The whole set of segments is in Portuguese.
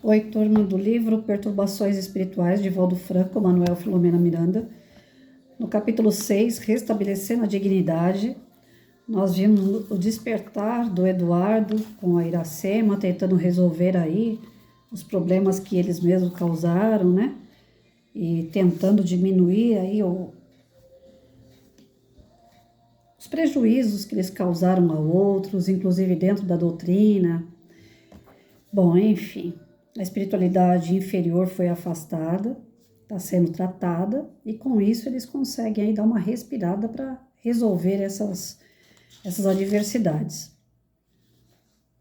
Oi, turma do livro Perturbações Espirituais, de Valdo Franco, Manuel Filomena Miranda. No capítulo 6, Restabelecendo a Dignidade, nós vimos o despertar do Eduardo com a Iracema, tentando resolver aí os problemas que eles mesmos causaram, né? E tentando diminuir aí os prejuízos que eles causaram a outros, inclusive dentro da doutrina. Bom, enfim, a espiritualidade inferior foi afastada, está sendo tratada, e com isso eles conseguem aí dar uma respirada para resolver essas adversidades.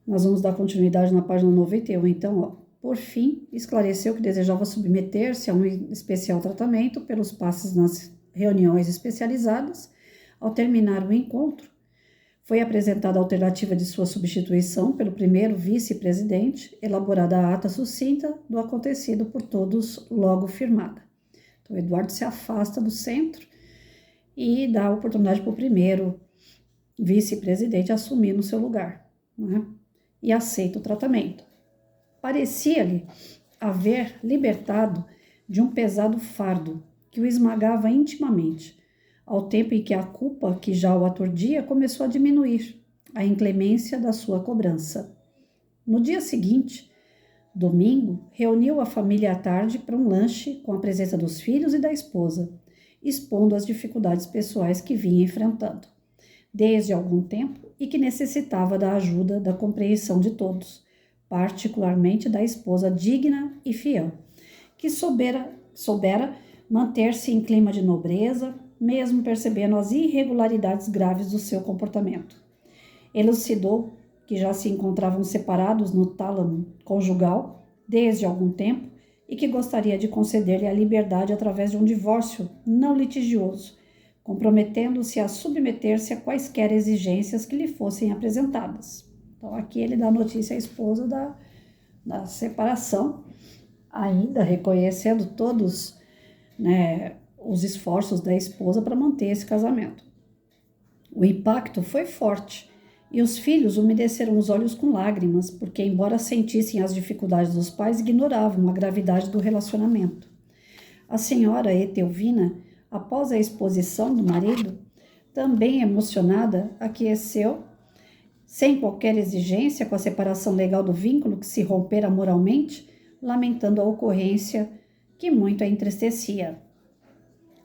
Nós vamos dar continuidade na página 91, então, ó. Por fim, esclareceu que desejava submeter-se a um especial tratamento pelos passes nas reuniões especializadas. Ao terminar o encontro, foi apresentada a alternativa de sua substituição pelo primeiro vice-presidente, elaborada a ata sucinta do acontecido por todos, logo firmada. Então, Eduardo se afasta do centro e dá a oportunidade para o primeiro vice-presidente assumir no seu lugar, né? E aceita o tratamento. Parecia-lhe haver libertado de um pesado fardo que o esmagava intimamente, ao tempo em que a culpa que já o aturdia começou a diminuir, a inclemência da sua cobrança. No dia seguinte, domingo, reuniu a família à tarde para um lanche com a presença dos filhos e da esposa, expondo as dificuldades pessoais que vinha enfrentando, desde algum tempo, e que necessitava da ajuda, da compreensão de todos, particularmente da esposa digna e fiel, que soubera manter-se em clima de nobreza, mesmo percebendo as irregularidades graves do seu comportamento. Elucidou que já se encontravam separados no tálamo conjugal desde algum tempo e que gostaria de conceder-lhe a liberdade através de um divórcio não litigioso, comprometendo-se a submeter-se a quaisquer exigências que lhe fossem apresentadas. Então, aqui ele dá notícia à esposa da separação, ainda reconhecendo todos, né, os esforços da esposa para manter esse casamento. O impacto foi forte e os filhos umedeceram os olhos com lágrimas, porque, embora sentissem as dificuldades dos pais, ignoravam a gravidade do relacionamento. A senhora Etelvina, após a exposição do marido, também emocionada, aqueceu, sem qualquer exigência, com a separação legal do vínculo que se rompera moralmente, lamentando a ocorrência que muito a entristecia.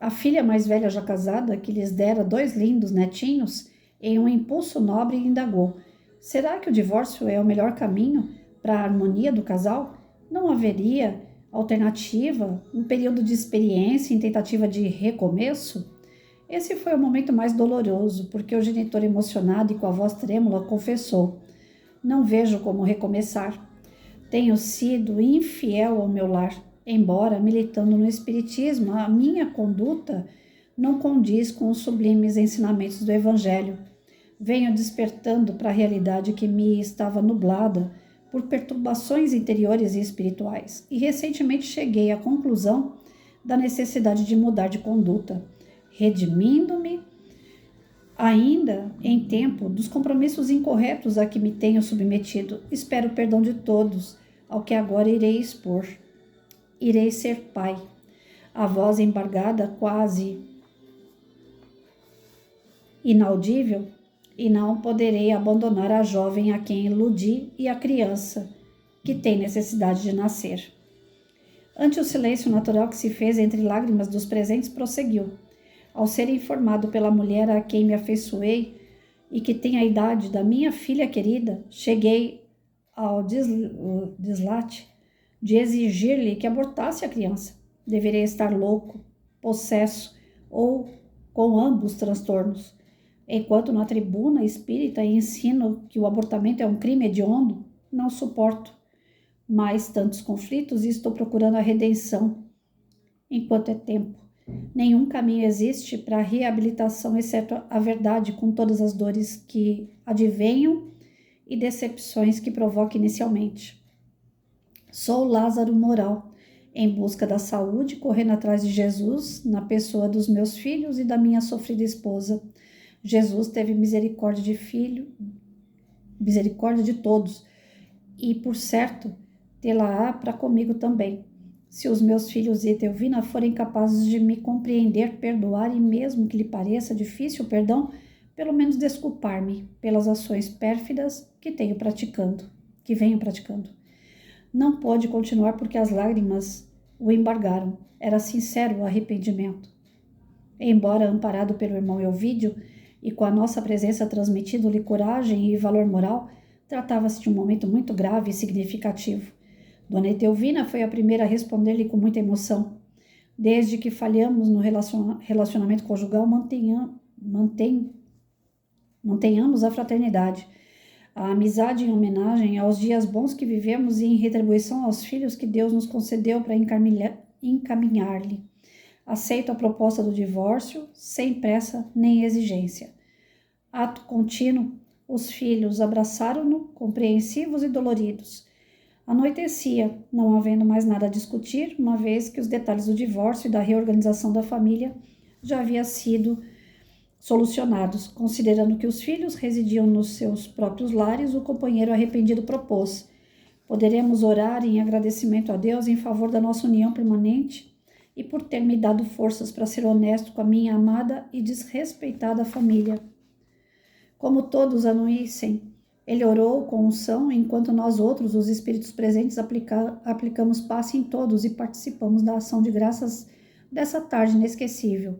A filha mais velha já casada, que lhes dera 2 lindos netinhos, em um impulso nobre indagou: será que o divórcio é o melhor caminho para a harmonia do casal? Não haveria alternativa, um período de experiência em tentativa de recomeço? Esse foi o momento mais doloroso, porque o genitor, emocionado e com a voz trêmula, confessou: não vejo como recomeçar. Tenho sido infiel ao meu lar. Embora militando no espiritismo, a minha conduta não condiz com os sublimes ensinamentos do Evangelho. Venho despertando para a realidade que me estava nublada por perturbações interiores e espirituais, e recentemente cheguei à conclusão da necessidade de mudar de conduta, redimindo-me ainda em tempo dos compromissos incorretos a que me tenho submetido. Espero perdão de todos, ao que agora irei expor. Irei ser pai. A voz embargada, quase inaudível, e não poderei abandonar a jovem a quem iludi e a criança que tem necessidade de nascer. Ante o silêncio natural que se fez entre lágrimas dos presentes, prosseguiu: ao ser informado pela mulher a quem me afeiçoei e que tem a idade da minha filha querida, cheguei ao dislate de exigir-lhe que abortasse a criança. Deveria estar louco, possesso ou com ambos transtornos. Enquanto na tribuna espírita ensino que o abortamento é um crime hediondo, não suporto mais tantos conflitos e estou procurando a redenção enquanto é tempo. Nenhum caminho existe para a reabilitação, exceto a verdade, com todas as dores que advenham e decepções que provoca inicialmente. Sou Lázaro moral, em busca da saúde, correndo atrás de Jesus, na pessoa dos meus filhos e da minha sofrida esposa. Jesus teve misericórdia de todos, e, por certo, tê-la-á para comigo também. Se os meus filhos e Etelvina forem capazes de me compreender, perdoar e, mesmo que lhe pareça difícil o perdão, pelo menos desculpar-me pelas ações pérfidas que venho praticando. Não pôde continuar porque as lágrimas o embargaram. Era sincero o arrependimento. Embora amparado pelo irmão Elvídio e com a nossa presença transmitindo-lhe coragem e valor moral, tratava-se de um momento muito grave e significativo. Dona Etelvina foi a primeira a responder-lhe com muita emoção. Desde que falhamos no relacionamento conjugal, mantenhamos a fraternidade, a amizade em homenagem aos dias bons que vivemos e em retribuição aos filhos que Deus nos concedeu para encaminhar-lhe. Aceito a proposta do divórcio, sem pressa nem exigência. Ato contínuo, os filhos abraçaram-no, compreensivos e doloridos. Anoitecia, não havendo mais nada a discutir, uma vez que os detalhes do divórcio e da reorganização da família já haviam sido solucionados. Considerando que os filhos residiam nos seus próprios lares, o companheiro arrependido propôs: poderemos orar em agradecimento a Deus em favor da nossa união permanente e por ter me dado forças para ser honesto com a minha amada e desrespeitada família. Como todos anuíssem, ele orou com unção, enquanto nós outros, os espíritos presentes, aplicamos passe em todos e participamos da ação de graças dessa tarde inesquecível.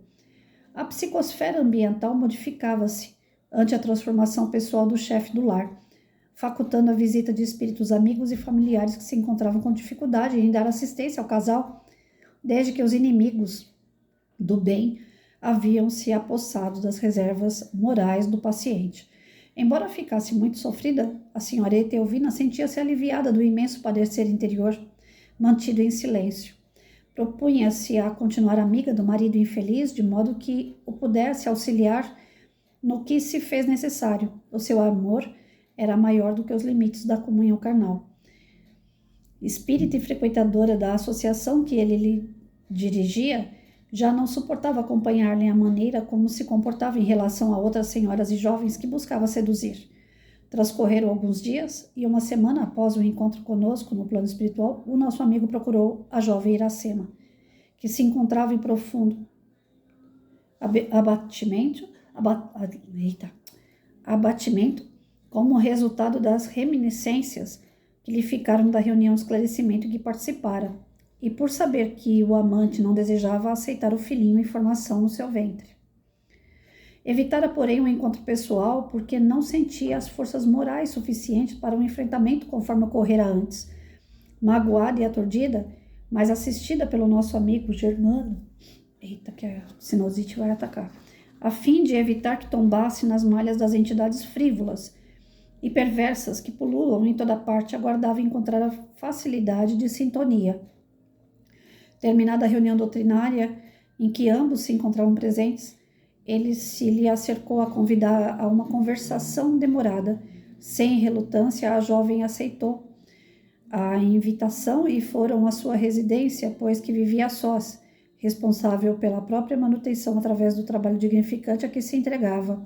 A psicosfera ambiental modificava-se ante a transformação pessoal do chefe do lar, facultando a visita de espíritos amigos e familiares que se encontravam com dificuldade em dar assistência ao casal, desde que os inimigos do bem haviam se apossado das reservas morais do paciente. Embora ficasse muito sofrida, a senhora Etelvina sentia-se aliviada do imenso padecer interior, mantido em silêncio. Propunha-se a continuar amiga do marido infeliz, de modo que o pudesse auxiliar no que se fez necessário. O seu amor era maior do que os limites da comunhão carnal. Espírita e frequentadora da associação que ele lhe dirigia, já não suportava acompanhar-lhe a maneira como se comportava em relação a outras senhoras e jovens que buscava seduzir. Transcorreram alguns dias e, uma semana após o encontro conosco no plano espiritual, o nosso amigo procurou a jovem Iracema, que se encontrava em profundo abatimento como resultado das reminiscências que lhe ficaram da reunião de esclarecimento em que participara, e por saber que o amante não desejava aceitar o filhinho em formação no seu ventre. Evitara, porém, um encontro pessoal porque não sentia as forças morais suficientes para um enfrentamento conforme ocorrera antes. Magoada e aturdida, mas assistida pelo nosso amigo Germano, que a sinusite vai atacar, a fim de evitar que tombasse nas malhas das entidades frívolas e perversas que pululam em toda parte, aguardava encontrar a facilidade de sintonia. Terminada a reunião doutrinária em que ambos se encontravam presentes, ele se lhe acercou a convidar a uma conversação demorada. Sem relutância, a jovem aceitou a invitação e foram à sua residência, pois que vivia a sós, responsável pela própria manutenção através do trabalho dignificante a que se entregava.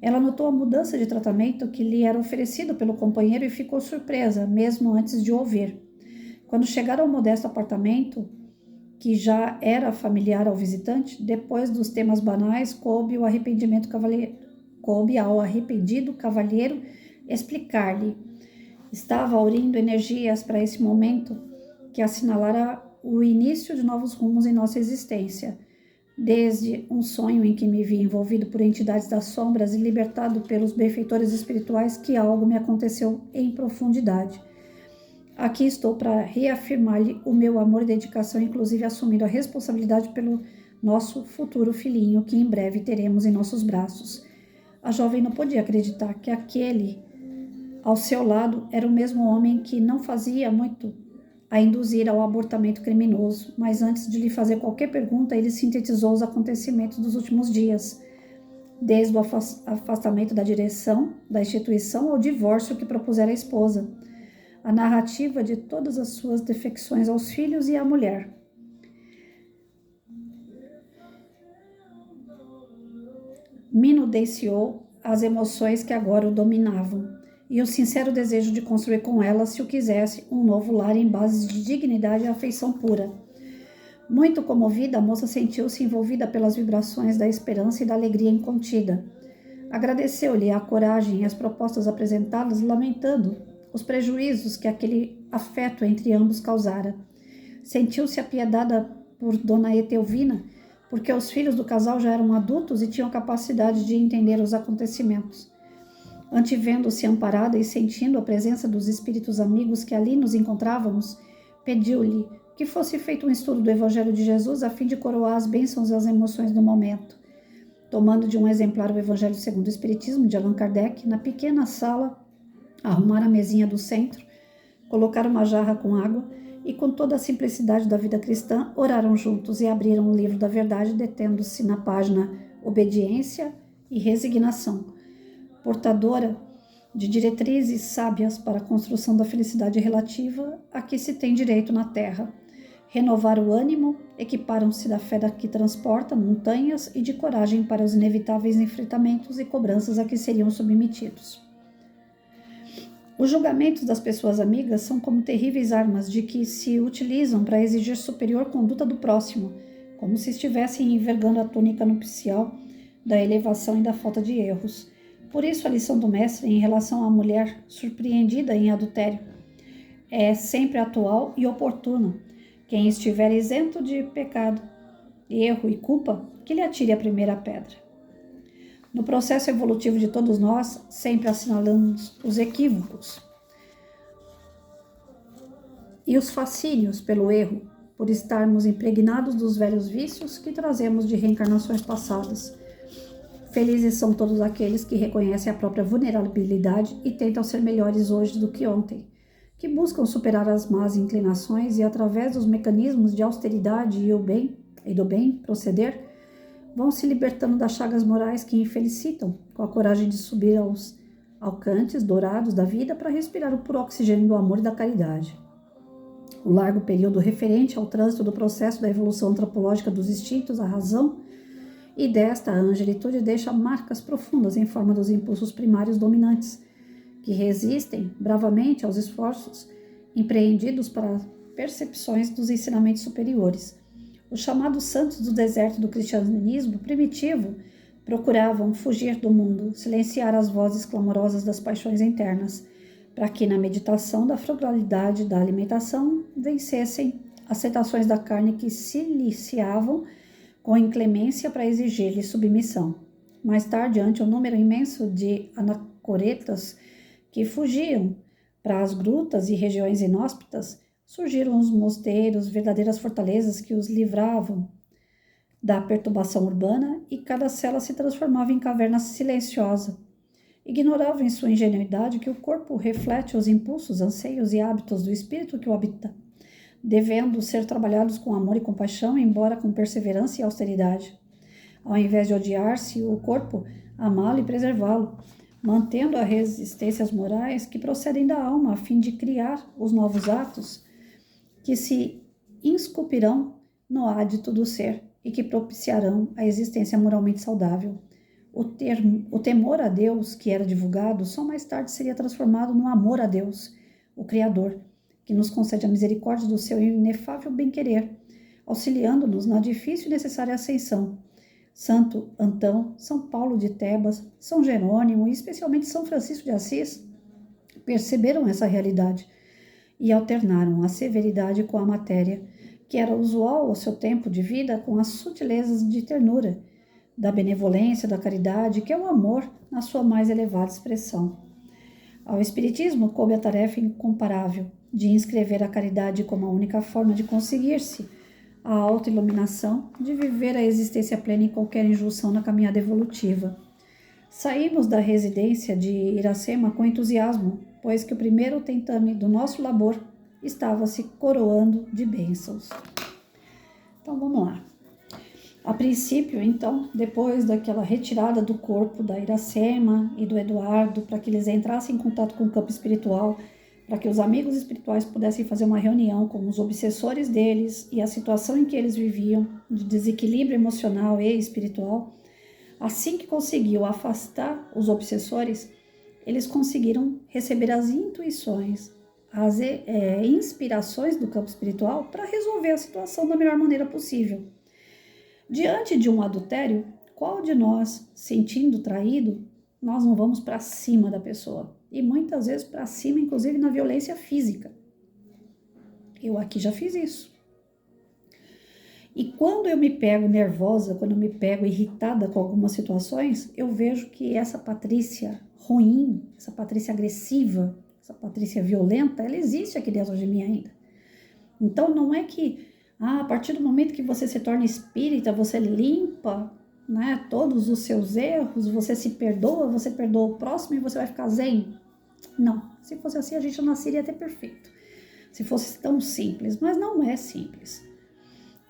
Ela notou a mudança de tratamento que lhe era oferecido pelo companheiro e ficou surpresa, mesmo antes de ouvir. Quando chegaram ao modesto apartamento, que já era familiar ao visitante, depois dos temas banais, coube ao arrependido cavalheiro explicar-lhe. Estava aurindo energias para esse momento que assinalara o início de novos rumos em nossa existência. Desde um sonho em que me vi envolvido por entidades das sombras e libertado pelos benfeitores espirituais, que algo me aconteceu em profundidade. Aqui estou para reafirmar-lhe o meu amor e dedicação, inclusive assumindo a responsabilidade pelo nosso futuro filhinho, que em breve teremos em nossos braços. A jovem não podia acreditar que aquele ao seu lado era o mesmo homem que não fazia muito a induzir ao abortamento criminoso, mas antes de lhe fazer qualquer pergunta, ele sintetizou os acontecimentos dos últimos dias, desde o afastamento da direção da instituição ao divórcio que propusera a esposa, a narrativa de todas as suas defecções aos filhos e à mulher. Minudenciou as emoções que agora o dominavam. e o sincero desejo de construir com ela, se o quisesse, um novo lar em bases de dignidade e afeição pura. Muito comovida, a moça sentiu-se envolvida pelas vibrações da esperança e da alegria incontida. Agradeceu-lhe a coragem e as propostas apresentadas, lamentando os prejuízos que aquele afeto entre ambos causara. Sentiu-se apiedada por Dona Etelvina, porque os filhos do casal já eram adultos e tinham capacidade de entender os acontecimentos. Antevendo-se amparada e sentindo a presença dos espíritos amigos que ali nos encontrávamos, pediu-lhe que fosse feito um estudo do Evangelho de Jesus a fim de coroar as bênçãos e as emoções do momento. Tomando de um exemplar o Evangelho segundo o Espiritismo de Allan Kardec, na pequena sala, arrumaram a mesinha do centro, colocaram uma jarra com água e, com toda a simplicidade da vida cristã, oraram juntos e abriram o livro da verdade, detendo-se na página Obediência e Resignação, portadora de diretrizes sábias para a construção da felicidade relativa a que se tem direito na Terra. Renovar o ânimo, equiparam-se da fé que transporta montanhas e de coragem para os inevitáveis enfrentamentos e cobranças a que seriam submetidos. Os julgamentos das pessoas amigas são como terríveis armas de que se utilizam para exigir superior conduta do próximo, como se estivessem envergando a túnica nupcial da elevação e da falta de erros. Por isso, a lição do mestre em relação à mulher surpreendida em adultério é sempre atual e oportuna. Quem estiver isento de pecado, erro e culpa, que lhe atire a primeira pedra. No processo evolutivo de todos nós, sempre assinalamos os equívocos e os fascínios pelo erro, por estarmos impregnados dos velhos vícios que trazemos de reencarnações passadas. Felizes são todos aqueles que reconhecem a própria vulnerabilidade e tentam ser melhores hoje do que ontem, que buscam superar as más inclinações e, através dos mecanismos de austeridade e do bem proceder, vão se libertando das chagas morais que infelicitam, com a coragem de subir aos alcantes dourados da vida para respirar o puro oxigênio do amor e da caridade. O largo período referente ao trânsito do processo da evolução antropológica dos instintos, a razão, e desta a angelitude deixa marcas profundas em forma dos impulsos primários dominantes, que resistem bravamente aos esforços empreendidos para percepções dos ensinamentos superiores. Os chamados santos do deserto do cristianismo primitivo procuravam fugir do mundo, silenciar as vozes clamorosas das paixões internas, para que na meditação da frugalidade da alimentação vencessem as tentações da carne que se liciavam com inclemência para exigir-lhe submissão. Mais tarde, ante o número imenso de anacoretas que fugiam para as grutas e regiões inóspitas, surgiram os mosteiros, verdadeiras fortalezas que os livravam da perturbação urbana, e cada cela se transformava em caverna silenciosa. Ignoravam em sua ingenuidade que o corpo reflete os impulsos, anseios e hábitos do espírito que o habita, devendo ser trabalhados com amor e compaixão, embora com perseverança e austeridade. Ao invés de odiar-se o corpo, amá-lo e preservá-lo, mantendo as resistências morais que procedem da alma, a fim de criar os novos atos que se esculpirão no ádito do ser e que propiciarão a existência moralmente saudável. O temor a Deus, que era divulgado, só mais tarde seria transformado no amor a Deus, o Criador, que nos concede a misericórdia do seu inefável bem-querer, auxiliando-nos na difícil e necessária ascensão. Santo Antão, São Paulo de Tebas, São Jerônimo e especialmente São Francisco de Assis perceberam essa realidade e alternaram a severidade com a matéria, que era usual ao seu tempo de vida, com as sutilezas de ternura, da benevolência, da caridade, que é o amor na sua mais elevada expressão. Ao Espiritismo coube a tarefa incomparável de inscrever a caridade como a única forma de conseguir-se a autoiluminação, de viver a existência plena em qualquer injunção na caminhada evolutiva. Saímos da residência de Iracema com entusiasmo, pois que o primeiro tentame do nosso labor estava se coroando de bênçãos. Então vamos lá. A princípio, então, depois daquela retirada do corpo da Iracema e do Eduardo, para que eles entrassem em contato com o campo espiritual, para que os amigos espirituais pudessem fazer uma reunião com os obsessores deles e a situação em que eles viviam, de desequilíbrio emocional e espiritual, assim que conseguiu afastar os obsessores, eles conseguiram receber as intuições, as inspirações do campo espiritual para resolver a situação da melhor maneira possível. Diante de um adultério, qual de nós, sentindo traído, nós não vamos para cima da pessoa? E muitas vezes para cima, inclusive na violência física. Eu aqui já fiz isso. E quando eu me pego nervosa, quando eu me pego irritada com algumas situações, eu vejo que essa Patrícia ruim, essa Patrícia agressiva, essa Patrícia violenta, ela existe aqui dentro de mim ainda. Então não é que a partir do momento que você se torna espírita, você limpa, né, todos os seus erros, você se perdoa, você perdoa o próximo e você vai ficar zen. Não, se fosse assim a gente não nasceria até perfeito. Se fosse tão simples, mas não é simples.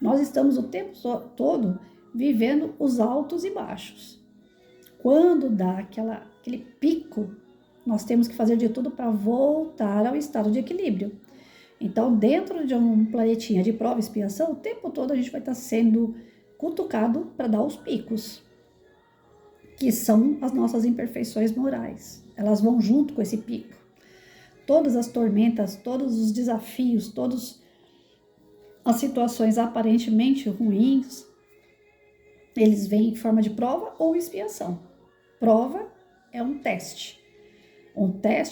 Nós estamos o tempo todo vivendo os altos e baixos. Quando dá aquele pico, nós temos que fazer de tudo para voltar ao estado de equilíbrio. Então, dentro de um planetinha de prova e expiação, o tempo todo a gente vai estar sendo cutucado para dar os picos, que são as nossas imperfeições morais. Elas vão junto com esse pico. Todas as tormentas, todos os desafios, todas as situações aparentemente ruins, eles vêm em forma de prova ou expiação. Prova é um teste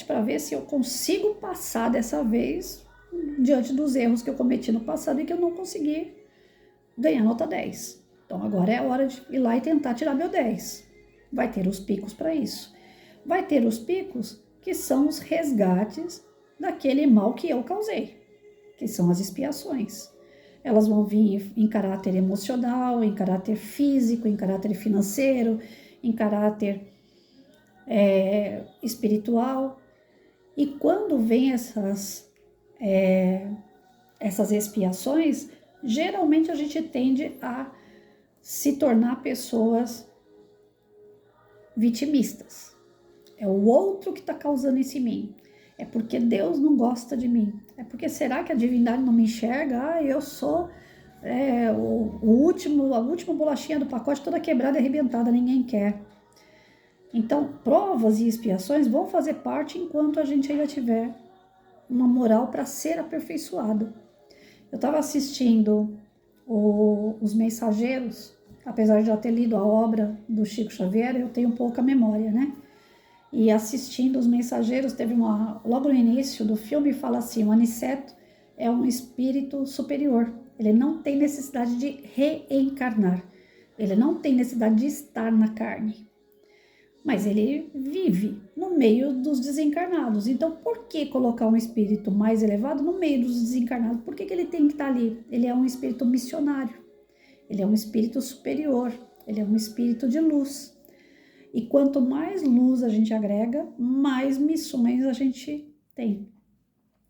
para ver se eu consigo passar dessa vez diante dos erros que eu cometi no passado e que eu não consegui ganhar nota 10. Então agora é a hora de ir lá e tentar tirar meu 10. Vai ter os picos para isso. Vai ter os picos que são os resgates daquele mal que eu causei, que são as expiações. Elas vão vir em caráter emocional, em caráter físico, em caráter financeiro, em caráter espiritual. E quando vem essas expiações, geralmente a gente tende a se tornar pessoas vitimistas. É o outro que está causando isso em mim. É porque Deus não gosta de mim. É porque será que a divindade não me enxerga? Eu sou a última bolachinha do pacote toda quebrada e arrebentada, ninguém quer. Então, provas e expiações vão fazer parte enquanto a gente ainda tiver uma moral para ser aperfeiçoada. Eu estava assistindo Os Mensageiros, apesar de já ter lido a obra do Chico Xavier, eu tenho pouca memória, né? E assistindo Os Mensageiros, logo no início do filme, fala assim, o Aniceto é um espírito superior. Ele não tem necessidade de reencarnar. Ele não tem necessidade de estar na carne. Mas ele vive no meio dos desencarnados. Então, por que colocar um espírito mais elevado no meio dos desencarnados? Por que ele tem que estar ali? Ele é um espírito missionário. Ele é um espírito superior. Ele é um espírito de luz. E quanto mais luz a gente agrega, mais missões a gente tem.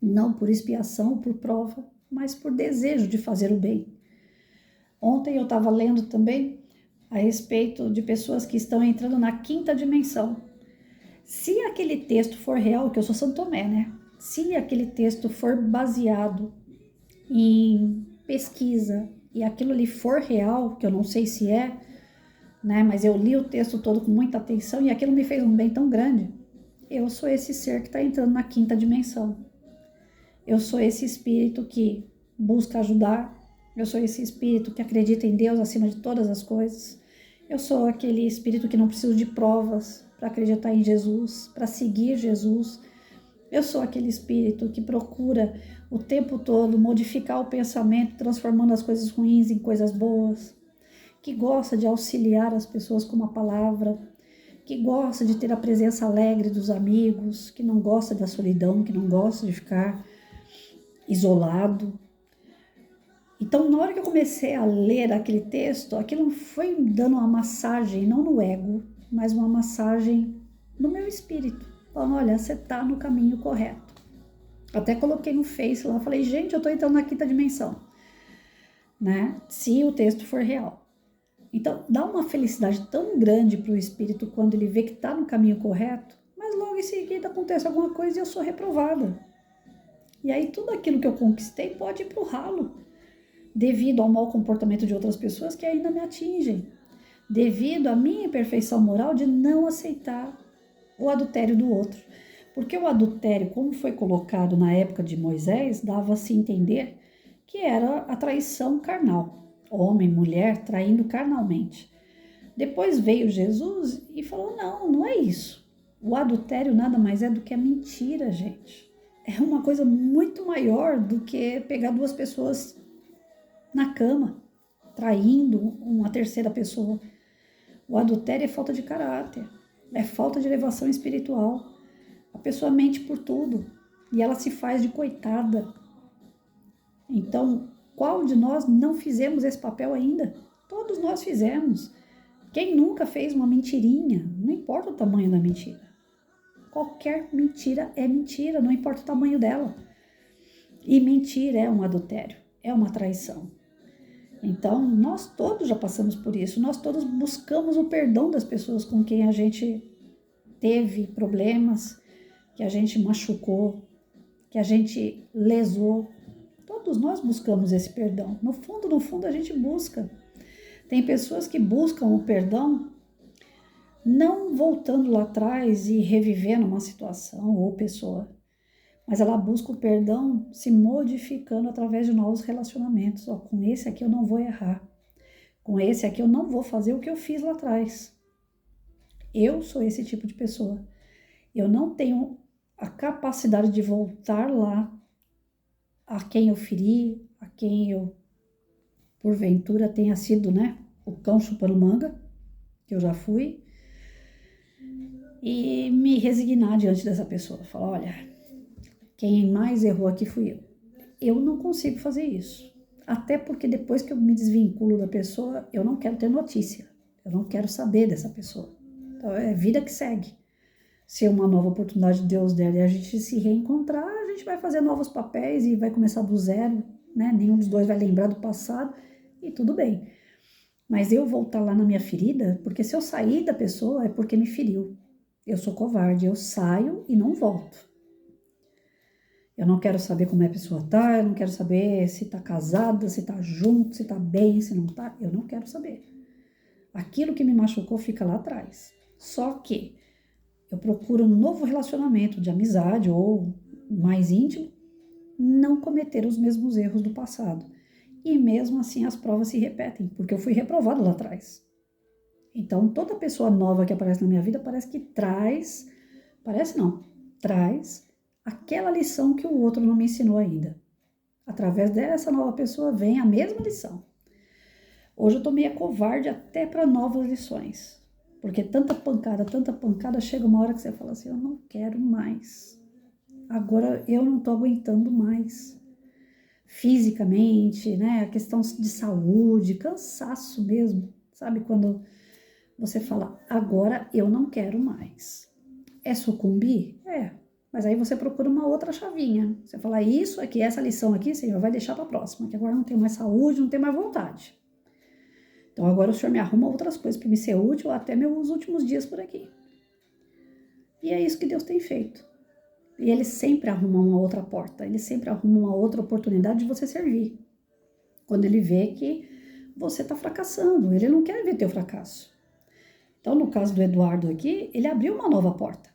Não por expiação, por prova, mas por desejo de fazer o bem. Ontem eu estava lendo também a respeito de pessoas que estão entrando na quinta dimensão. Se aquele texto for real, que eu sou Santo Tomé, né? Se aquele texto for baseado em pesquisa e aquilo ali for real, que eu não sei se é, né? Mas eu li o texto todo com muita atenção e aquilo me fez um bem tão grande. Eu sou esse ser que está entrando na quinta dimensão. Eu sou esse espírito que busca ajudar. Eu sou esse espírito que acredita em Deus acima de todas as coisas. Eu sou aquele espírito que não precisa de provas para acreditar em Jesus, para seguir Jesus. Eu sou aquele espírito que procura o tempo todo modificar o pensamento, transformando as coisas ruins em coisas boas, que gosta de auxiliar as pessoas com uma palavra, que gosta de ter a presença alegre dos amigos, que não gosta da solidão, que não gosta de ficar isolado. Então, na hora que eu comecei a ler aquele texto, aquilo foi dando uma massagem, não no ego, mas uma massagem no meu espírito, falando, olha, você está no caminho correto. Até coloquei no Face lá, falei, gente, eu estou entrando na quinta dimensão, né? Se o texto for real. Então, dá uma felicidade tão grande para o espírito quando ele vê que está no caminho correto, mas logo em seguida acontece alguma coisa e eu sou reprovada. E aí tudo aquilo que eu conquistei pode ir para o ralo, devido ao mau comportamento de outras pessoas que ainda me atingem, devido à minha imperfeição moral de não aceitar o adultério do outro. Porque o adultério, como foi colocado na época de Moisés, dava-se a entender que era a traição carnal. Homem, mulher, traindo carnalmente. Depois veio Jesus e falou: não, não é isso. O adultério nada mais é do que a mentira, gente. É uma coisa muito maior do que pegar duas pessoas na cama, traindo uma terceira pessoa. O adultério é falta de caráter, é falta de elevação espiritual. A pessoa mente por tudo e ela se faz de coitada. Então, qual de nós não fizemos esse papel ainda? Todos nós fizemos. Quem nunca fez uma mentirinha? Não importa o tamanho da mentira. Qualquer mentira é mentira, não importa o tamanho dela. E mentir é um adultério, é uma traição. Então, nós todos já passamos por isso, nós todos buscamos o perdão das pessoas com quem a gente teve problemas, que a gente machucou, que a gente lesou. Todos nós buscamos esse perdão. No fundo, a gente busca. Tem pessoas que buscam o perdão não voltando lá atrás e revivendo uma situação ou pessoa, mas ela busca o perdão se modificando através de novos relacionamentos. Ó, com esse aqui eu não vou errar. Com esse aqui eu não vou fazer o que eu fiz lá atrás. Eu sou esse tipo de pessoa. Eu não tenho a capacidade de voltar lá a quem eu feri, a quem eu, porventura, tenha sido, né, o cão chupando manga, que eu já fui, e me resignar diante dessa pessoa. Falar: olha, quem mais errou aqui fui eu. Eu não consigo fazer isso. Até porque depois que eu me desvinculo da pessoa, eu não quero ter notícia. Eu não quero saber dessa pessoa. Então, é vida que segue. Se uma nova oportunidade de Deus der e a gente se reencontrar, a gente vai fazer novos papéis e vai começar do zero, né? Nenhum dos dois vai lembrar do passado e tudo bem. Mas eu voltar lá na minha ferida, porque se eu sair da pessoa é porque me feriu. Eu sou covarde, eu saio e não volto. Eu não quero saber como é a pessoa tá, eu não quero saber se tá casada, se tá junto, se tá bem, se não tá. Eu não quero saber. Aquilo que me machucou fica lá atrás. Só que eu procuro um novo relacionamento de amizade ou mais íntimo, não cometer os mesmos erros do passado. E mesmo assim as provas se repetem, porque eu fui reprovado lá atrás. Então toda pessoa nova que aparece na minha vida parece que traz aquela lição que o outro não me ensinou ainda. Através dessa nova pessoa vem a mesma lição. Hoje eu tô meio covarde até para novas lições. Porque tanta pancada, chega uma hora que você fala assim: eu não quero mais. Agora eu não tô aguentando mais. Fisicamente, né? A questão de saúde, cansaço mesmo. Sabe quando você fala: agora eu não quero mais. É sucumbir? É. Mas aí você procura uma outra chavinha. Você fala: isso aqui, essa lição aqui, Senhor, vai deixar para a próxima, que agora não tenho mais saúde, não tenho mais vontade. Então agora o Senhor me arruma outras coisas para me ser útil até meus últimos dias por aqui. E é isso que Deus tem feito. E Ele sempre arruma uma outra porta, Ele sempre arruma uma outra oportunidade de você servir. Quando Ele vê que você está fracassando, Ele não quer ver teu fracasso. Então no caso do Eduardo aqui, Ele abriu uma nova porta.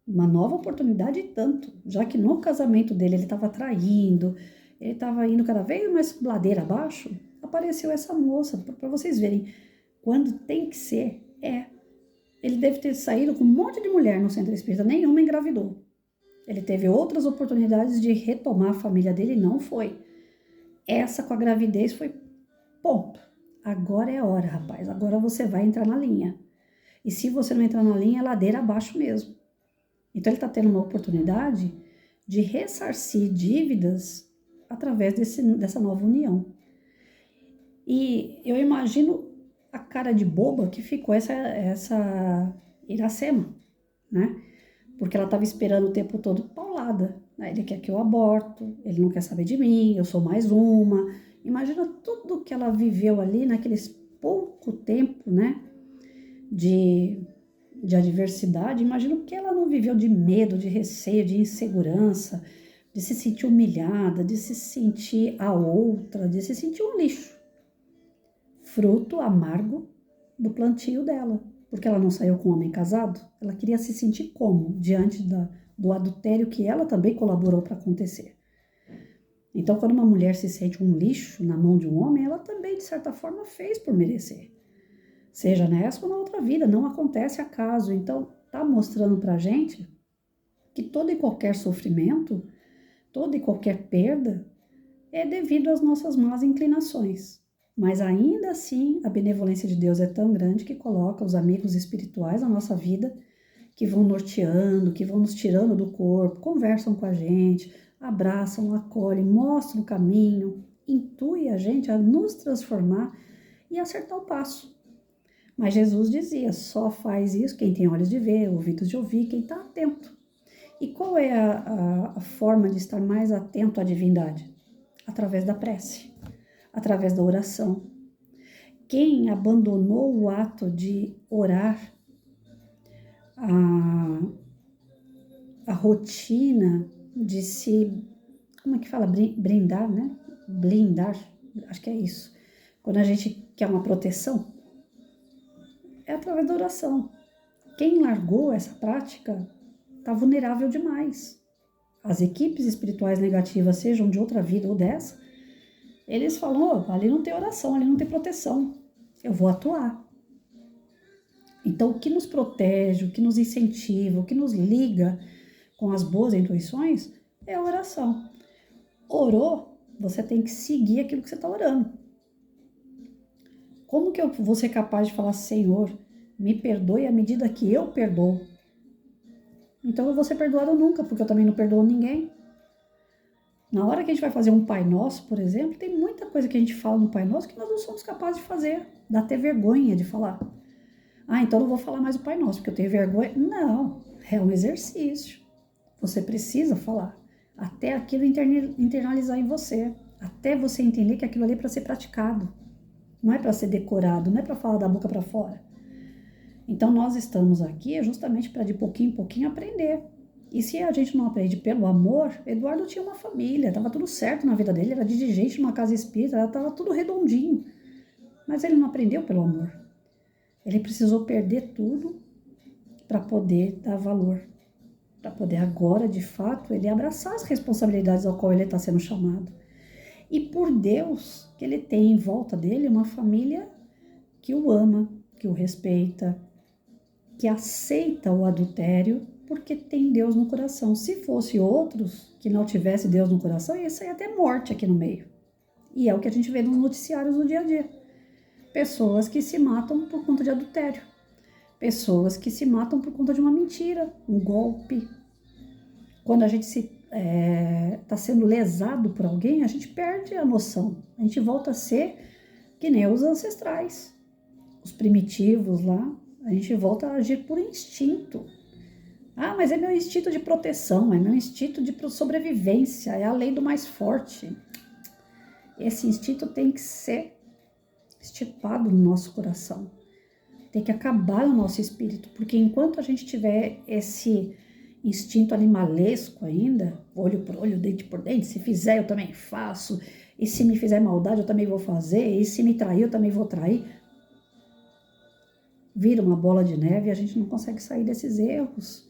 Uma nova oportunidade e tanto, já que no casamento dele ele estava traindo, ele estava indo cada vez mais ladeira abaixo, apareceu essa moça, para vocês verem, quando tem que ser, Ele deve ter saído com um monte de mulher no centro espírita, nenhuma engravidou. Ele teve outras oportunidades de retomar a família dele e não foi. Essa com a gravidez foi ponto. Agora é a hora, rapaz, agora você vai entrar na linha. E se você não entrar na linha, é ladeira abaixo mesmo. Então, ele está tendo uma oportunidade de ressarcir dívidas através dessa nova união. E eu imagino a cara de boba que ficou essa Iracema, né? Porque ela estava esperando o tempo todo paulada. Ele quer que eu aborto, ele não quer saber de mim, eu sou mais uma. Imagina tudo que ela viveu ali naqueles pouco tempo, né? De adversidade, imagino que ela não viveu de medo, de receio, de insegurança, de se sentir humilhada, de se sentir a outra, de se sentir um lixo. Fruto amargo do plantio dela. porque ela não saiu com um homem casado? Ela queria se sentir como diante do adultério que ela também colaborou para acontecer. Então, quando uma mulher se sente um lixo na mão de um homem, ela também, de certa forma, fez por merecer. Seja nessa ou na outra vida, não acontece acaso. Então, está mostrando para a gente que todo e qualquer sofrimento, toda e qualquer perda é devido às nossas más inclinações. Mas ainda assim, a benevolência de Deus é tão grande que coloca os amigos espirituais na nossa vida, que vão norteando, que vão nos tirando do corpo, conversam com a gente, abraçam, acolhem, mostram o caminho, intui a gente a nos transformar e acertar o passo. Mas Jesus dizia, só faz isso quem tem olhos de ver, ouvidos de ouvir, quem está atento. E qual é a forma de estar mais atento à divindade? Através da prece, através da oração. Quem abandonou o ato de orar, a rotina de se, como é que fala? Brindar, né? Blindar, acho que é isso. Quando a gente quer uma proteção, é através da oração. Quem largou essa prática está vulnerável demais. As equipes espirituais negativas, sejam de outra vida ou dessa, eles falam, ali não tem oração, ali não tem proteção, eu vou atuar. Então, o que nos protege, o que nos incentiva, o que nos liga com as boas intuições é a oração. Orou, você tem que seguir aquilo que você está orando. Como que eu vou ser capaz de falar, Senhor, me perdoe à medida que eu perdoo? Então eu vou ser perdoado nunca, porque eu também não perdoo ninguém. Na hora que a gente vai fazer um Pai Nosso, por exemplo, tem muita coisa que a gente fala no Pai Nosso que nós não somos capazes de fazer. Dá até vergonha de falar. Então não vou falar mais o Pai Nosso, porque eu tenho vergonha. Não, é um exercício. Você precisa falar. Até aquilo internalizar em você. Até você entender que aquilo ali é para ser praticado. Não é para ser decorado, não é para falar da boca para fora. Então, nós estamos aqui justamente para de pouquinho em pouquinho aprender. E se a gente não aprende pelo amor, Eduardo tinha uma família, estava tudo certo na vida dele, era dirigente de uma casa espírita, estava tudo redondinho. Mas ele não aprendeu pelo amor. Ele precisou perder tudo para poder dar valor. Para poder agora, de fato, ele abraçar as responsabilidades ao qual ele está sendo chamado. E por Deus, que ele tem em volta dele uma família que o ama, que o respeita, que aceita o adultério, porque tem Deus no coração. Se fosse outros que não tivesse Deus no coração, ia sair até morte aqui no meio. E é o que a gente vê nos noticiários no dia a dia. Pessoas que se matam por conta de adultério. Pessoas que se matam por conta de uma mentira, um golpe. Quando a gente está sendo lesado por alguém, a gente perde a noção. A gente volta a ser que nem os ancestrais, os primitivos lá. A gente volta a agir por instinto. Mas é meu instinto de proteção, é meu instinto de sobrevivência, é a lei do mais forte. Esse instinto tem que ser extirpado no nosso coração. Tem que acabar no nosso espírito, porque enquanto a gente tiver esse instinto animalesco ainda, olho por olho, dente por dente, se fizer eu também faço, e se me fizer maldade eu também vou fazer, e se me trair eu também vou trair, vira uma bola de neve e a gente não consegue sair desses erros,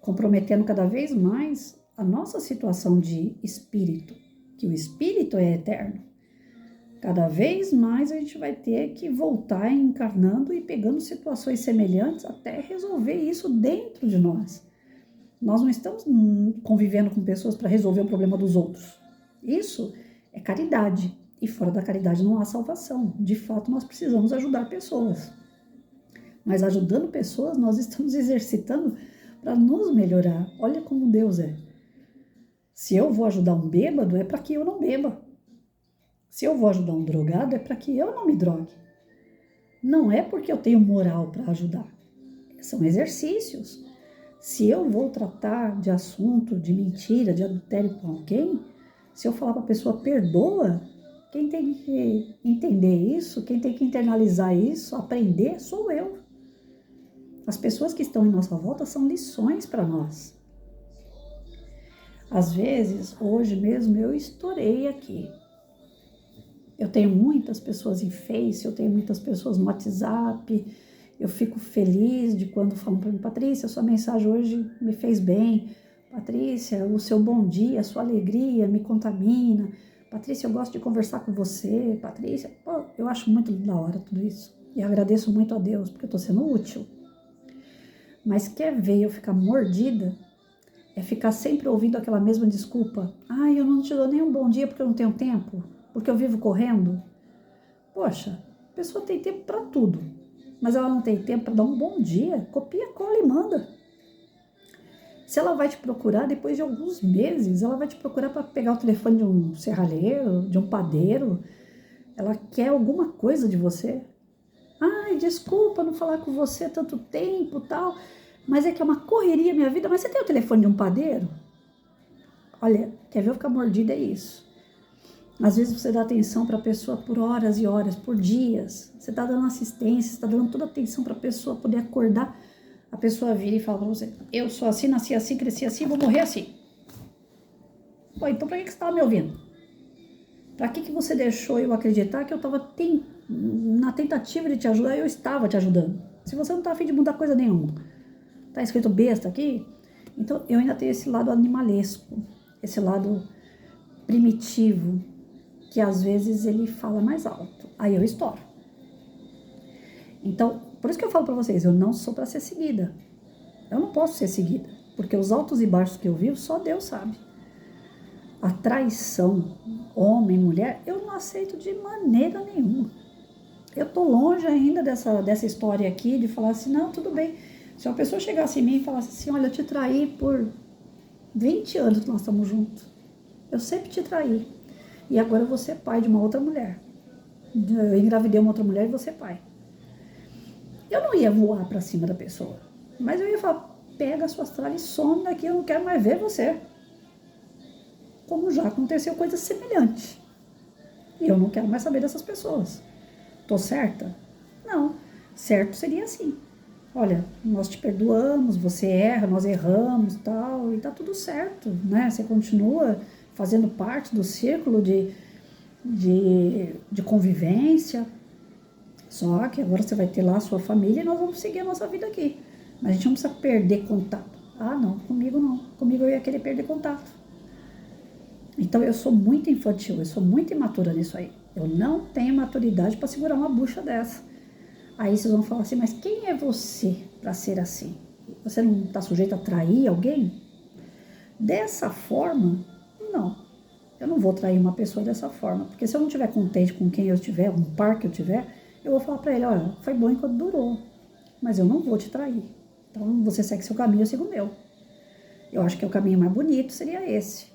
comprometendo cada vez mais a nossa situação de espírito, que o espírito é eterno. Cada vez mais a gente vai ter que voltar encarnando e pegando situações semelhantes até resolver isso dentro de nós. Nós não estamos convivendo com pessoas para resolver o problema dos outros. Isso é caridade. E fora da caridade não há salvação. De fato, nós precisamos ajudar pessoas. Mas ajudando pessoas, nós estamos exercitando para nos melhorar. Olha como Deus é. Se eu vou ajudar um bêbado, é para que eu não beba. Se eu vou ajudar um drogado, é para que eu não me drogue. Não é porque eu tenho moral para ajudar. São exercícios. Se eu vou tratar de assunto, de mentira, de adultério com alguém, se eu falar para a pessoa perdoa, quem tem que entender isso, quem tem que internalizar isso, aprender, sou eu. As pessoas que estão em nossa volta são lições para nós. Às vezes, hoje mesmo, eu estourei aqui. Eu tenho muitas pessoas em Face, eu tenho muitas pessoas no WhatsApp, Eu fico feliz de quando falam para mim, Patrícia, sua mensagem hoje me fez bem. Patrícia, o seu bom dia, a sua alegria me contamina. Patrícia, eu gosto de conversar com você. Patrícia, pô, eu acho muito da hora tudo isso. E agradeço muito a Deus, porque eu estou sendo útil. Mas quer ver eu ficar mordida? É ficar sempre ouvindo aquela mesma desculpa. Ai, eu não te dou nem um bom dia porque eu não tenho tempo, porque eu vivo correndo. Poxa, a pessoa tem tempo para tudo, mas ela não tem tempo para dar um bom dia. Copia, cola e manda. Se ela vai te procurar, depois de alguns meses, ela vai te procurar para pegar o telefone de um serralheiro, de um padeiro. Ela quer alguma coisa de você. Ai, desculpa não falar com você há tanto tempo e tal, mas é que é uma correria minha vida. Mas você tem o telefone de um padeiro? Olha, quer ver eu ficar mordida? É isso. Às vezes você dá atenção para a pessoa por horas e horas, por dias. Você está dando assistência, você está dando toda a atenção para a pessoa poder acordar. A pessoa vira e fala para você, eu sou assim, nasci assim, cresci assim, vou morrer assim. Pô, então para que você estava me ouvindo? Para que você deixou eu acreditar que eu estava na tentativa de te ajudar e eu estava te ajudando? Se você não está a fim de mudar coisa nenhuma. Tá escrito besta aqui? Então eu ainda tenho esse lado animalesco, esse lado primitivo, que às vezes ele fala mais alto. Aí eu estouro. Então, por isso que eu falo para vocês, eu não sou para ser seguida. Eu não posso ser seguida, porque os altos e baixos que eu vivo, só Deus sabe. A traição, homem, mulher, eu não aceito de maneira nenhuma. Eu tô longe ainda dessa história aqui, de falar assim, não, tudo bem. Se uma pessoa chegasse em mim e falasse assim, olha, eu te traí por 20 anos que nós estamos juntos. Eu sempre te traí. E agora eu vou ser pai de uma outra mulher. Eu engravidei uma outra mulher e vou ser pai. Eu não ia voar para cima da pessoa. Mas eu ia falar, pega as suas tralhas e some daqui, eu não quero mais ver você. Como já aconteceu coisa semelhante. E eu não quero mais saber dessas pessoas. Tô certa? Não. Certo seria assim. Olha, nós te perdoamos, você erra, nós erramos, tal, e tá tudo certo, né? Você continua fazendo parte do círculo de convivência, só que agora você vai ter lá a sua família e nós vamos seguir a nossa vida aqui. Mas a gente não precisa perder contato. Ah, não, comigo não. Comigo eu ia querer perder contato. Então eu sou muito infantil, eu sou muito imatura nisso aí. Eu não tenho maturidade para segurar uma bucha dessa. Aí vocês vão falar assim, mas quem é você para ser assim? Você não está sujeito a trair alguém? Dessa forma, não. Eu não vou trair uma pessoa dessa forma, porque se eu não estiver contente com quem eu estiver, com o par que eu tiver, eu vou falar para ele, olha, foi bom enquanto durou, mas eu não vou te trair. Então você segue seu caminho, eu sigo o meu. Eu acho que o caminho mais bonito seria esse,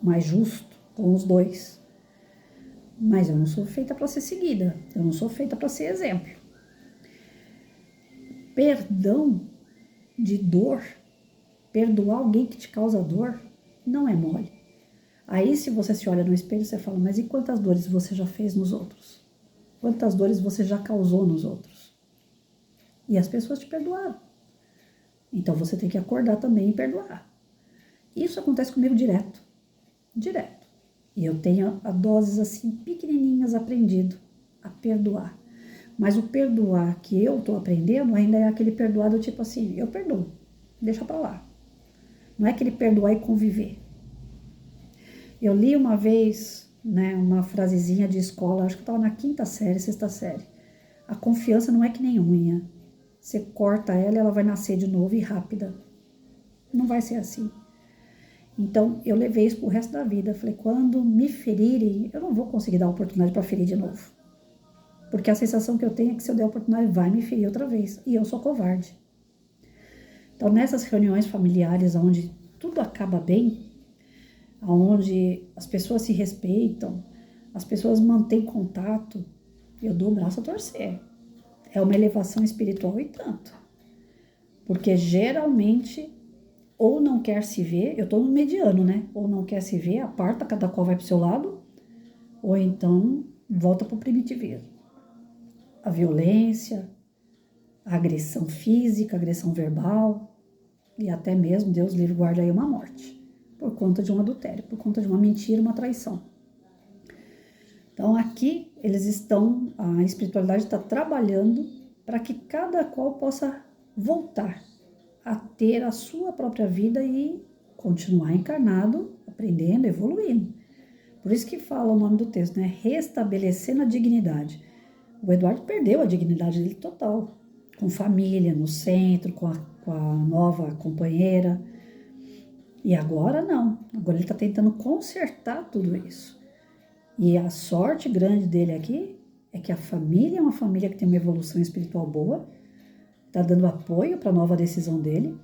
mais justo com os dois. Mas eu não sou feita para ser seguida, eu não sou feita para ser exemplo. Perdão de dor, perdoar alguém que te causa dor, não é mole. Aí se você se olha no espelho, você fala, mas e quantas dores você já fez nos outros? Quantas dores você já causou nos outros? E as pessoas te perdoaram. Então você tem que acordar também e perdoar. Isso acontece comigo direto. Direto. E eu tenho a doses assim pequenininhas aprendido a perdoar. Mas o perdoar que eu tô aprendendo ainda é aquele perdoado tipo assim, eu perdoo, deixa pra lá. Não é aquele perdoar e conviver. Eu li uma vez, né, uma frasezinha de escola, acho que estava na 5ª série, 6ª série. A confiança não é que nem unha. Você corta ela e ela vai nascer de novo e rápida. Não vai ser assim. Então, eu levei isso pro resto da vida. Falei, quando me ferirem, eu não vou conseguir dar oportunidade para ferir de novo. Porque a sensação que eu tenho é que se eu der oportunidade, vai me ferir outra vez. E eu sou covarde. Então, nessas reuniões familiares, onde tudo acaba bem, onde as pessoas se respeitam, as pessoas mantêm contato, eu dou o braço a torcer. É uma elevação espiritual e tanto. Porque geralmente, ou não quer se ver, eu tô no mediano, né? Ou não quer se ver, aparta, cada qual vai pro seu lado, ou então volta pro primitivismo. A violência, a agressão física, a agressão verbal, e até mesmo, Deus livre guarde aí, uma morte, por conta de um adultério, por conta de uma mentira, uma traição. Então aqui eles estão, a espiritualidade está trabalhando para que cada qual possa voltar a ter a sua própria vida e continuar encarnado, aprendendo, evoluindo. Por isso que fala o nome do texto, né? Restabelecendo a dignidade. O Eduardo perdeu a dignidade dele total, com família, no centro, com a nova companheira. E agora não, agora ele está tentando consertar tudo isso. E a sorte grande dele aqui é que a família é uma família que tem uma evolução espiritual boa, está dando apoio para a nova decisão dele.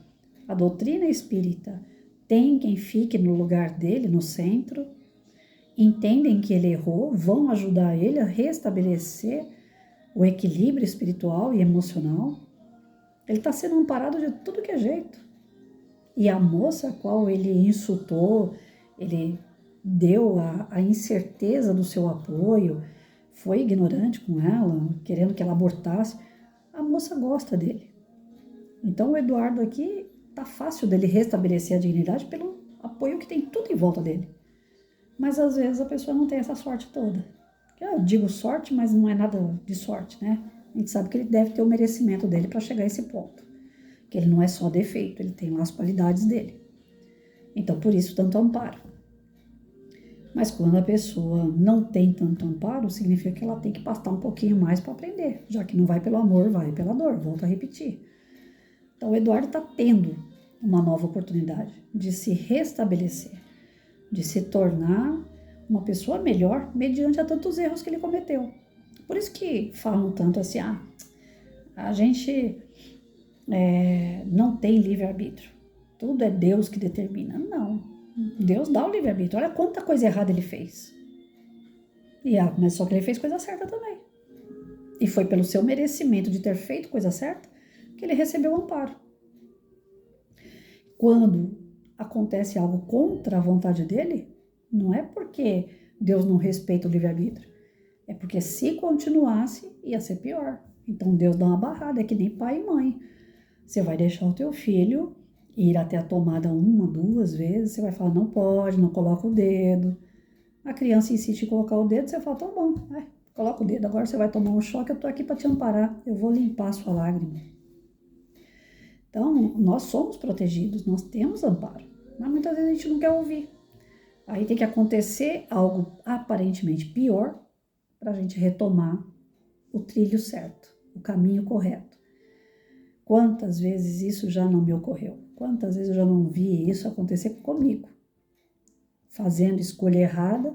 A doutrina espírita tem quem fique no lugar dele, no centro, entendem que ele errou, vão ajudar ele a restabelecer o equilíbrio espiritual e emocional. Ele está sendo amparado de tudo que é jeito. E a moça a qual ele insultou, ele deu a incerteza do seu apoio, foi ignorante com ela, querendo que ela abortasse, a moça gosta dele. Então o Eduardo aqui tá fácil dele restabelecer a dignidade pelo apoio que tem tudo em volta dele. Mas às vezes a pessoa não tem essa sorte toda. Eu digo sorte, mas não é nada de sorte, né? A gente sabe que ele deve ter o merecimento dele para chegar a esse ponto. Que ele não é só defeito, ele tem lá as qualidades dele. Então, por isso, tanto amparo. Mas quando a pessoa não tem tanto amparo, significa que ela tem que pastar um pouquinho mais para aprender. Já que não vai pelo amor, vai pela dor. Volto a repetir. Então, o Eduardo está tendo uma nova oportunidade de se restabelecer, de se tornar uma pessoa melhor mediante a tantos erros que ele cometeu. Por isso que falam tanto assim, a gente não tem livre-arbítrio. Tudo é Deus que determina. Não, Deus dá o livre-arbítrio. Olha quanta coisa errada ele fez. Mas só que ele fez coisa certa também. E foi pelo seu merecimento de ter feito coisa certa que ele recebeu o amparo. Quando acontece algo contra a vontade dele, não é porque Deus não respeita o livre-arbítrio. É porque se continuasse, ia ser pior. Então Deus dá uma barrada, é que nem pai e mãe. Você vai deixar o teu filho ir até a tomada 1, 2 vezes, você vai falar, não pode, não coloca o dedo. A criança insiste em colocar o dedo, você fala, tá bom, coloca o dedo, agora você vai tomar um choque, eu tô aqui para te amparar, eu vou limpar a sua lágrima. Então, nós somos protegidos, nós temos amparo, mas muitas vezes a gente não quer ouvir. Aí tem que acontecer algo aparentemente pior para a gente retomar o trilho certo, o caminho correto. Quantas vezes isso já não me ocorreu? Quantas vezes eu já não vi isso acontecer comigo? Fazendo escolha errada,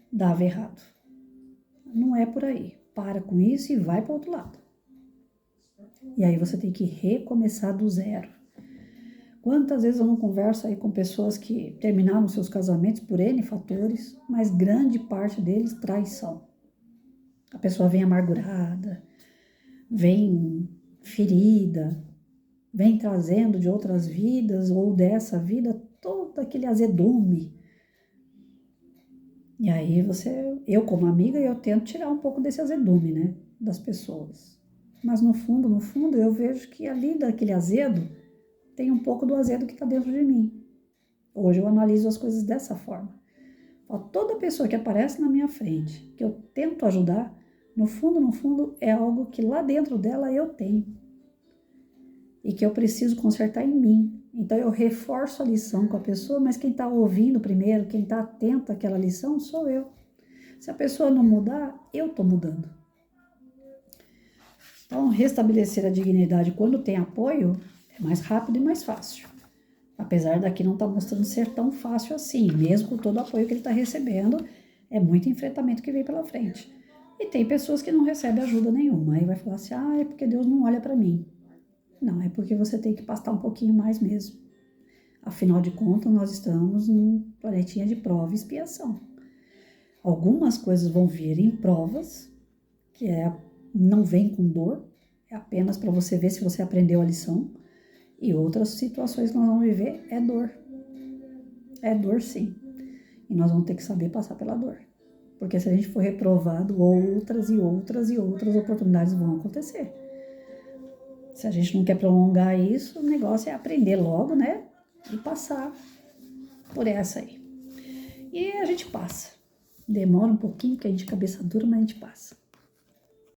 dava errado. Não é por aí. Para com isso e vai para o outro lado. E aí você tem que recomeçar do zero. Quantas vezes eu não converso aí com pessoas que terminaram seus casamentos por N fatores, mas grande parte deles traição. A pessoa vem amargurada, vem ferida, vem trazendo de outras vidas ou dessa vida todo aquele azedume. E aí eu como amiga, eu tento tirar um pouco desse azedume, né, das pessoas. Mas no fundo, eu vejo que ali daquele azedo tem um pouco do azedo que está dentro de mim. Hoje eu analiso as coisas dessa forma. Toda pessoa que aparece na minha frente, que eu tento ajudar, no fundo, é algo que lá dentro dela eu tenho. E que eu preciso consertar em mim. Então eu reforço a lição com a pessoa, mas quem está ouvindo primeiro, quem está atento àquela lição, sou eu. Se a pessoa não mudar, eu estou mudando. Então, restabelecer a dignidade quando tem apoio é mais rápido e mais fácil. Apesar daqui não estar mostrando ser tão fácil assim, mesmo com todo o apoio que ele está recebendo, é muito enfrentamento que vem pela frente. E tem pessoas que não recebem ajuda nenhuma, aí vai falar assim, é porque Deus não olha para mim. Não, é porque você tem que pastar um pouquinho mais mesmo. Afinal de contas, nós estamos num planetinha de prova e expiação. Algumas coisas vão vir em provas, que não vem com dor, é apenas para você ver se você aprendeu a lição. E outras situações que nós vamos viver é dor. É dor, sim. E nós vamos ter que saber passar pela dor. Porque se a gente for reprovado, outras e outras e outras oportunidades vão acontecer. Se a gente não quer prolongar isso, o negócio é aprender logo, né? E passar por essa aí. E a gente passa. Demora um pouquinho, porque a gente é cabeça dura, mas a gente passa.